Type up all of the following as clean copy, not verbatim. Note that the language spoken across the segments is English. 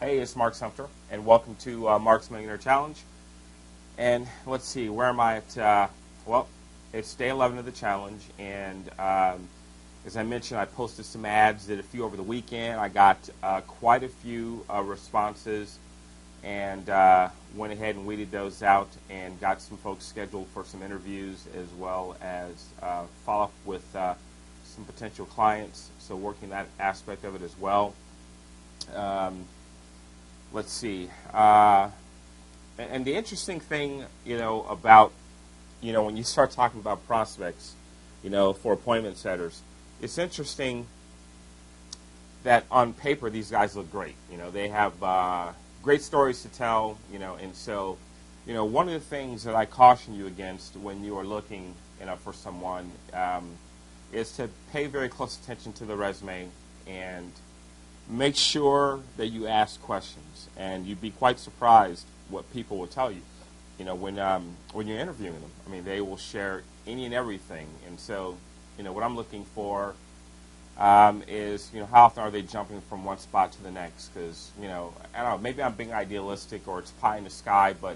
Hey, it's Mark Sumpter, and welcome to Mark's Millionaire Challenge. And let's see, where am I at? Well, it's day 11 of the challenge, and as I mentioned, I posted some ads, did a few over the weekend. I got quite a few responses, and went ahead and weeded those out and got some folks scheduled for some interviews, as well as follow up with some potential clients, so working that aspect of it as well. Let's see. And the interesting thing, about, when you start talking about prospects, for appointment setters, it's interesting that on paper these guys look great. They have great stories to tell, and so, one of the things that I caution you against when you are looking, for someone is to pay very close attention to the resume and make sure that you ask questions, and you'd be quite surprised what people will tell you. When you're interviewing them, they will share any and everything. And so, what I'm looking for is, how often are they jumping from one spot to the next? Because, I don't know, maybe I'm being idealistic or it's pie in the sky, but,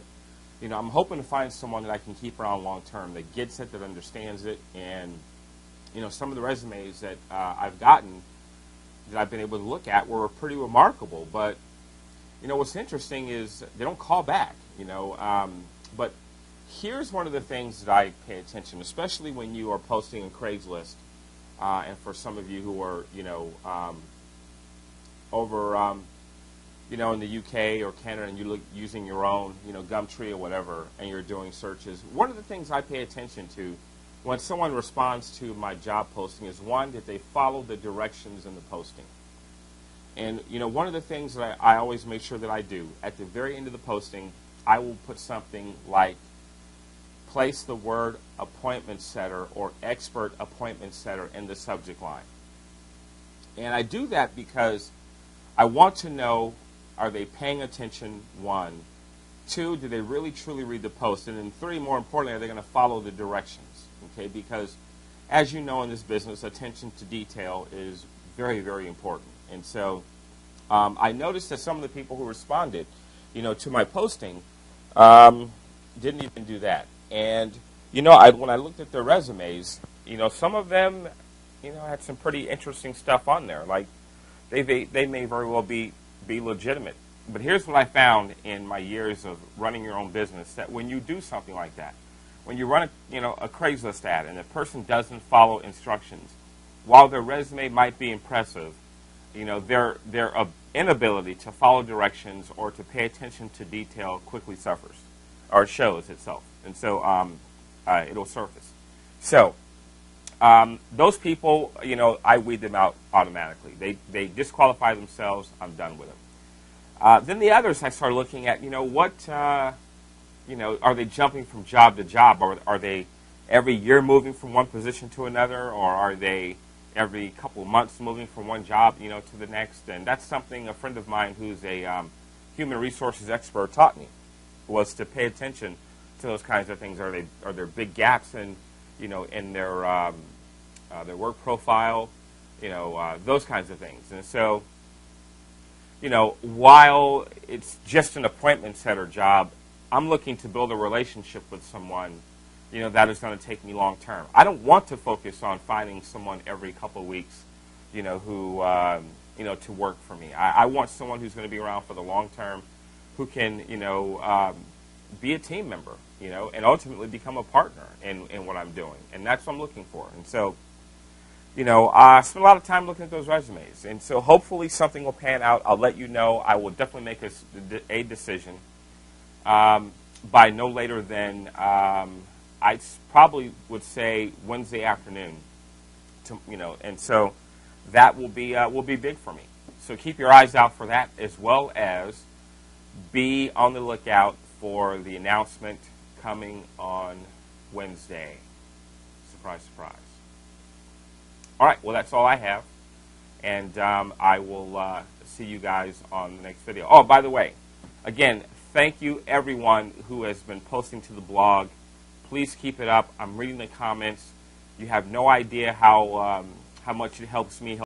I'm hoping to find someone that I can keep around long term, that gets it, that understands it, and, some of the resumes that I've gotten that I've been able to look at were pretty remarkable. But, what's interesting is they don't call back, but here's one of the things that I pay attention, especially when you are posting on Craigslist, and for some of you who are, over, in the UK or Canada, and you look using your own, Gumtree or whatever, and you're doing searches. One of the things I pay attention to when someone responds to my job posting is, one, that they follow the directions in the posting. And, one of the things that I always make sure that I do, at the very end of the posting, I will put something like, place the word appointment setter or expert appointment setter in the subject line. And I do that because I want to know, are they paying attention, one? Two, do they really truly read the post? And then three, more importantly, are they going to follow the directions? Okay, because as you know in this business, attention to detail is very, very important. And so I noticed that some of the people who responded, to my posting didn't even do that. And, when I looked at their resumes, some of them, had some pretty interesting stuff on there. Like, they may very well be legitimate. But here's what I found in my years of running your own business, that when you do something like that, when you run a Craigslist ad and the person doesn't follow instructions, while their resume might be impressive, their inability to follow directions or to pay attention to detail quickly suffers, or shows itself. And so it'll surface. So those people, I weed them out automatically. They disqualify themselves. I'm done with them. Then the others, I start looking at, what, are they jumping from job to job? Or are they every year moving from one position to another? Or are they every couple of months moving from one job, to the next? And that's something a friend of mine who's a human resources expert taught me, was to pay attention to those kinds of things. Are there big gaps in, in their work profile? Those kinds of things. And so, while it's just an appointment setter job, I'm looking to build a relationship with someone, that is going to take me long term. I don't want to focus on finding someone every couple of weeks, who, to work for me. I want someone who's going to be around for the long term, who can, be a team member, and ultimately become a partner in what I'm doing. And that's what I'm looking for. And so, I spend a lot of time looking at those resumes. And so hopefully something will pan out. I'll let you know. I will definitely make a decision by no later than, I probably would say Wednesday afternoon. And so that will be big for me. So keep your eyes out for that, as well as be on the lookout for the announcement coming on Wednesday. Surprise, surprise. All right, well, that's all I have. And I will see you guys on the next video. Oh, by the way, again, thank you, everyone who has been posting to the blog. Please keep it up. I'm reading the comments. You have no idea how much it helps me.